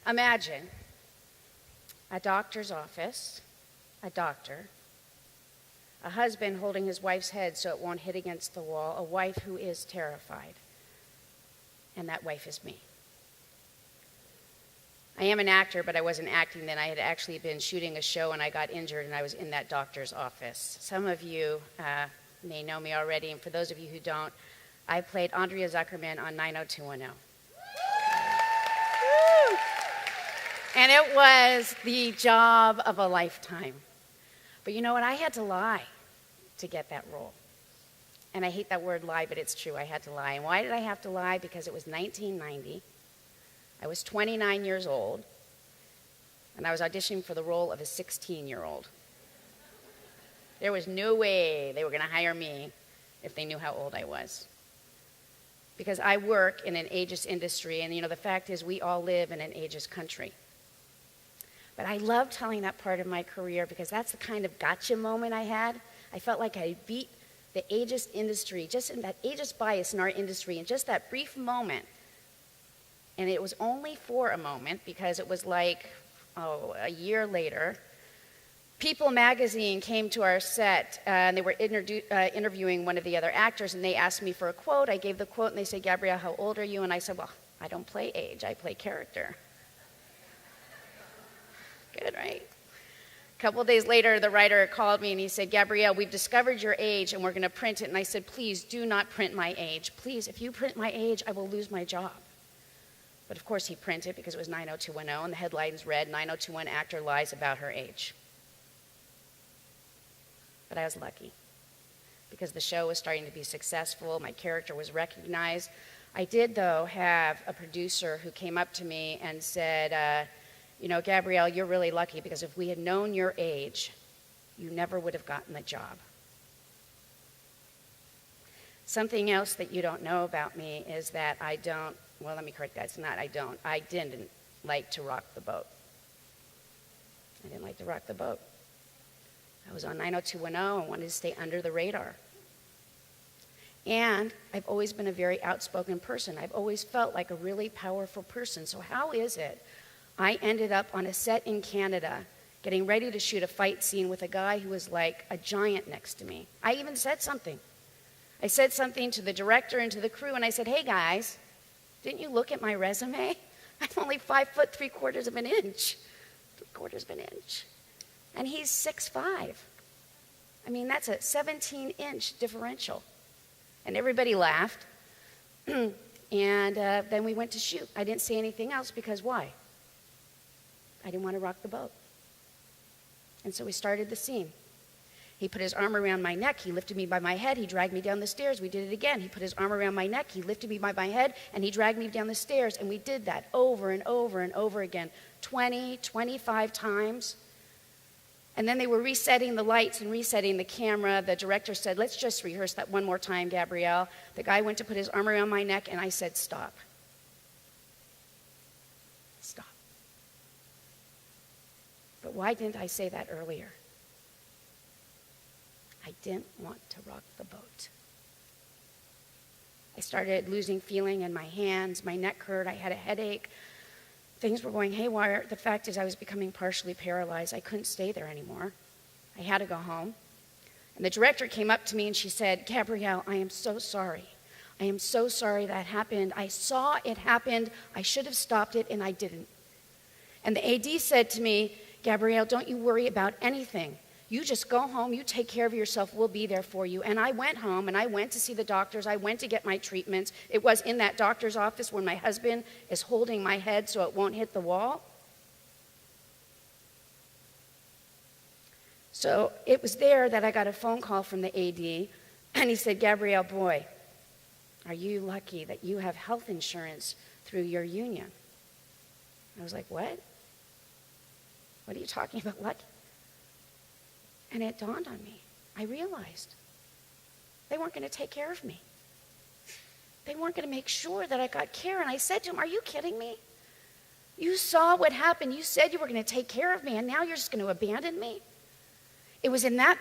Imagine a doctor's office, a doctor, a husband holding his wife's head so it won't hit against the wall, a wife who is terrified, and that wife is me. I am an actor, but I wasn't acting then. I had actually been shooting a show and I got injured and I was in that doctor's office. Some of you may know me already, and for those of you who don't, I played Andrea Zuckerman on 90210. And it was the job of a lifetime. But you know what? I had to lie to get that role. And I hate that word lie, but it's true. I had to lie. And why did I have to lie? Because it was 1990. I was 29 years old. And I was auditioning for the role of a 16-year-old. There was no way they were going to hire me if they knew how old I was. Because I work in an ageist industry, and the fact is we all live in an ageist country. But I love telling that part of my career because that's the kind of gotcha moment I had. I felt like I beat the ageist industry, just in that ageist bias in our industry, in just that brief moment. And it was only for a moment because it was like, a year later, People magazine came to our set and they were interviewing one of the other actors, and they asked me for a quote. I gave the quote and they said, "Gabrielle, how old are you?" And I said, "Well, I don't play age, I play character." Good, right? A couple of days later, the writer called me and he said, "Gabrielle, we've discovered your age and we're going to print it." And I said, "Please do not print my age. Please, if you print my age, I will lose my job." But of course he printed because it was 90210 and the headlines read, "90210 actor lies about her age." But I was lucky because the show was starting to be successful. My character was recognized. I did, though, have a producer who came up to me and said, "Gabrielle, you're really lucky because if we had known your age, you never would have gotten the job." Something else that you don't know about me is that I didn't like to rock the boat. I didn't like to rock the boat. I was on 90210 and wanted to stay under the radar. And I've always been a very outspoken person. I've always felt like a really powerful person. So how is it I ended up on a set in Canada getting ready to shoot a fight scene with a guy who was like a giant next to me? I even said something. I said something to the director and to the crew, and I said, "Hey guys, didn't you look at my resume? I'm only 5 foot 3/4 of an inch. 3/4 of an inch. And he's 6'5". I mean, that's a 17-inch differential. And everybody laughed. And then we went to shoot. I didn't say anything else because why? I didn't want to rock the boat. And so we started the scene. He put his arm around my neck. He lifted me by my head. He dragged me down the stairs. We did it again. He put his arm around my neck. He lifted me by my head, and he dragged me down the stairs. And we did that over and over and over again, 20, 25 times. And then they were resetting the lights and resetting the camera. The director said, "Let's just rehearse that one more time, Gabrielle." The guy went to put his arm around my neck, and I said, "Stop. Stop." But why didn't I say that earlier? I didn't want to rock the boat. I started losing feeling in my hands. My neck hurt. I had a headache. Things were going haywire. The fact is I was becoming partially paralyzed. I couldn't stay there anymore. I had to go home. And the director came up to me and she said, "Gabrielle, I am so sorry. I am so sorry that happened. I saw it happened. I should have stopped it, and I didn't." And the AD said to me, "Gabrielle, don't you worry about anything. You just go home, you take care of yourself, we'll be there for you." And I went home and I went to see the doctors. I went to get my treatments. It was in that doctor's office where my husband is holding my head so it won't hit the wall. So it was there that I got a phone call from the AD, and he said, "Gabrielle, boy, are you lucky that you have health insurance through your union?" I was like, "What? What are you talking about, lucky?" And it dawned on me. I realized they weren't going to take care of me. They weren't going to make sure that I got care. And I said to him, "Are you kidding me? You saw what happened. You said you were going to take care of me, and now you're just going to abandon me?" It was in that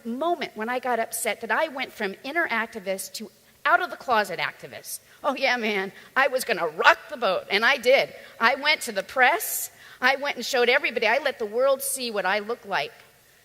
moment when I got upset that I went from inner activist to out of the closet activist. Oh yeah, man, I was going to rock the boat, and I did. I went to the press. I went and showed everybody. I let the world see what I look like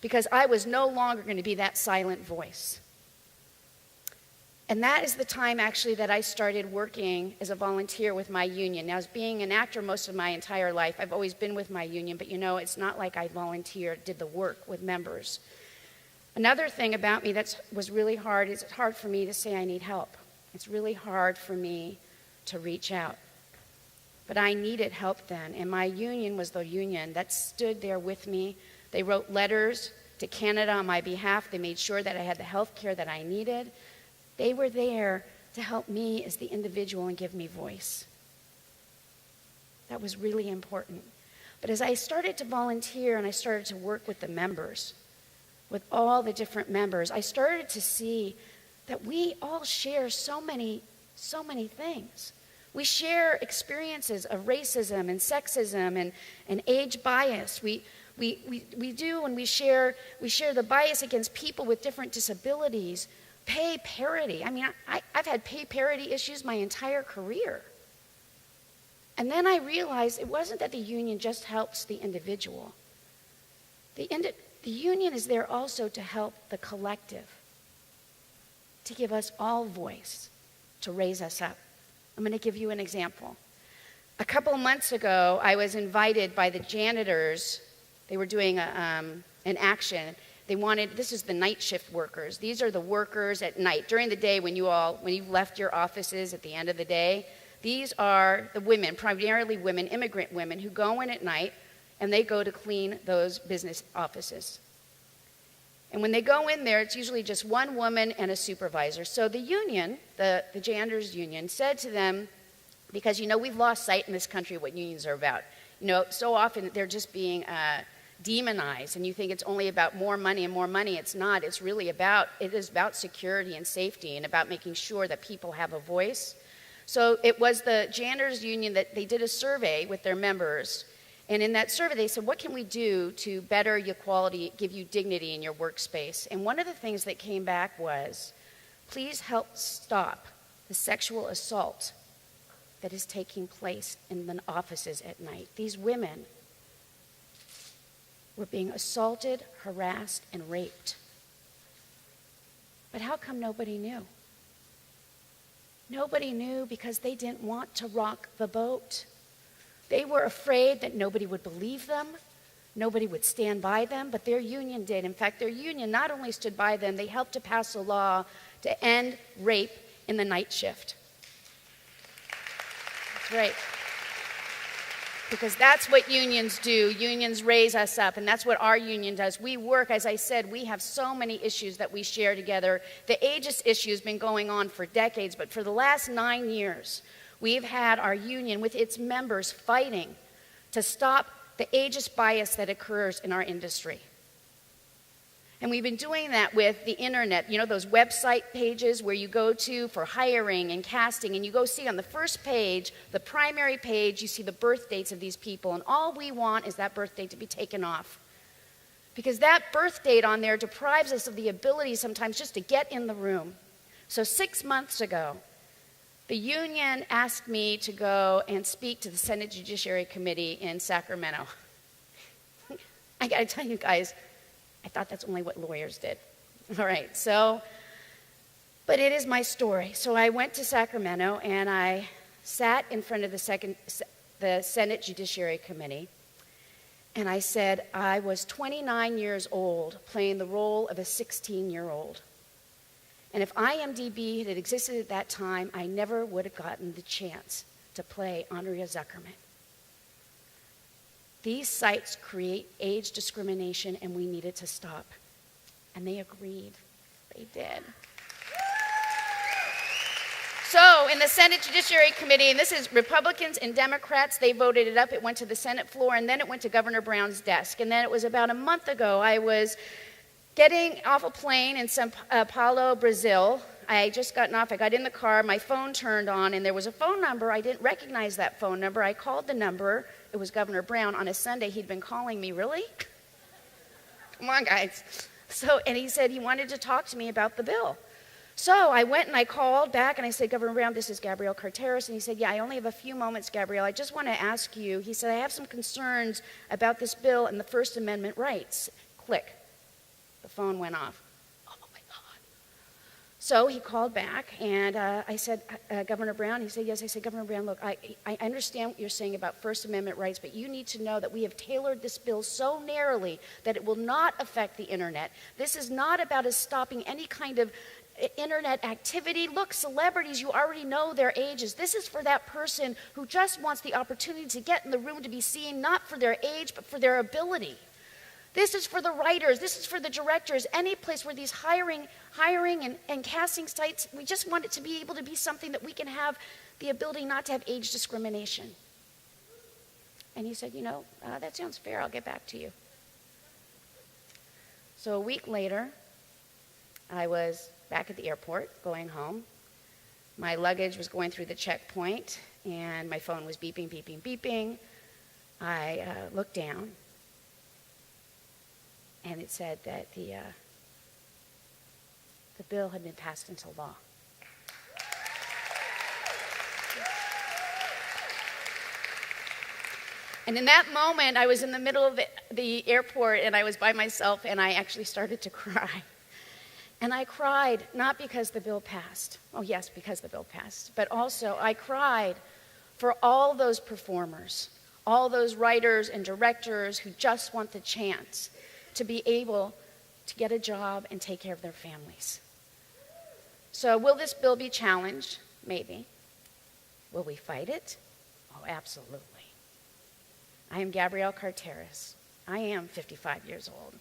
because I was no longer going to be that silent voice. And that is the time, actually, that I started working as a volunteer with my union. Now, as being an actor most of my entire life, I've always been with my union, but it's not like I volunteered, did the work with members. Another thing about me that was really hard is it's hard for me to say I need help. It's really hard for me to reach out. But I needed help then, and my union was the union that stood there with me. They wrote letters to Canada on my behalf. They made sure that I had the health care that I needed. They were there to help me as the individual and give me voice. That was really important. But as I started to volunteer and I started to work with the members, with all the different members, I started to see that we all share so many things. We share experiences of racism and sexism and age bias. We do, and we share the bias against people with different disabilities, pay parity. I mean, I've had pay parity issues my entire career. And then I realized it wasn't that the union just helps the individual. The union is there also to help the collective, to give us all voice, to raise us up. I'm going to give you an example. A couple of months ago, I was invited by the janitors. They were doing an action. This is the night shift workers. These are the workers at night. During the day when you've left your offices at the end of the day, these are the women, primarily women, immigrant women, who go in at night and they go to clean those business offices. And when they go in there, it's usually just one woman and a supervisor. So the union, the janitors union, said to them, because we've lost sight in this country what unions are about. So often they're just being demonized, and you think it's only about more money and more money. It's not. It is about security and safety and about making sure that people have a voice. So it was the janitors union that they did a survey with their members. And in that survey, they said, what can we do to better your quality, give you dignity in your workspace? And one of the things that came back was, please help stop the sexual assault that is taking place in the offices at night. These women were being assaulted, harassed, and raped. But how come nobody knew? Nobody knew because they didn't want to rock the boat. They were afraid that nobody would believe them, nobody would stand by them, but their union did. In fact, their union not only stood by them, they helped to pass a law to end rape in the night shift. That's right. Because that's what unions do. Unions raise us up, and that's what our union does. We work, as I said, we have so many issues that we share together. The ageist issue has been going on for decades, but for the last 9 years, we've had our union with its members fighting to stop the ageist bias that occurs in our industry. And we've been doing that with the internet, those website pages where you go to for hiring and casting, and you go see on the first page, the primary page, you see the birth dates of these people, and all we want is that birth date to be taken off. Because that birth date on there deprives us of the ability sometimes just to get in the room. So 6 months ago, the union asked me to go and speak to the Senate Judiciary Committee in Sacramento. I got to tell you guys, I thought that's only what lawyers did. All right, but it is my story. So I went to Sacramento and I sat in front of the Senate Judiciary Committee, and I said I was 29 years old playing the role of a 16-year-old. And if IMDb had existed at that time, I never would have gotten the chance to play Andrea Zuckerman. These sites create age discrimination, and we needed to stop. And they agreed. They did. So in the Senate Judiciary Committee, and this is Republicans and Democrats, they voted it up. It went to the Senate floor, and then it went to Governor Brown's desk. And then it was about a month ago, I was getting off a plane in São Paulo, Brazil. I had just gotten off. I got in the car. My phone turned on, and there was a phone number. I didn't recognize that phone number. I called the number. It was Governor Brown. On a Sunday, he'd been calling me. Really? Come on, guys. And he said he wanted to talk to me about the bill. So I went and I called back and I said, Governor Brown, this is Gabrielle Carteris. And he said, yeah, I only have a few moments, Gabrielle. I just want to ask you. He said, I have some concerns about this bill and the First Amendment rights. Click. The phone went off. Oh, my God. So he called back and I said, Governor Brown? He said, yes. I said, Governor Brown, look, I understand what you're saying about First Amendment rights, but you need to know that we have tailored this bill so narrowly that it will not affect the internet. This is not about us stopping any kind of internet activity. Look, celebrities, you already know their ages. This is for that person who just wants the opportunity to get in the room to be seen, not for their age, but for their ability. This is for the writers. This is for the directors. Any place where these hiring and casting sites, we just want it to be able to be something that we can have the ability not to have age discrimination. And he said, that sounds fair. I'll get back to you. So a week later, I was back at the airport going home. My luggage was going through the checkpoint, and my phone was beeping, beeping, beeping. I looked down, and it said that the bill had been passed into law. And in that moment, I was in the middle of the airport, and I was by myself, and I actually started to cry. And I cried, not because the bill passed. Oh, yes, because the bill passed. But also, I cried for all those performers, all those writers and directors who just want the chance to be able to get a job and take care of their families. So will this bill be challenged? Maybe. Will we fight it? Oh, absolutely. I am Gabrielle Carteris. I am 55 years old.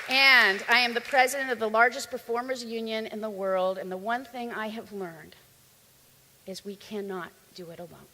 And I am the president of the largest performers union in the world, and the one thing I have learned is we cannot do it alone.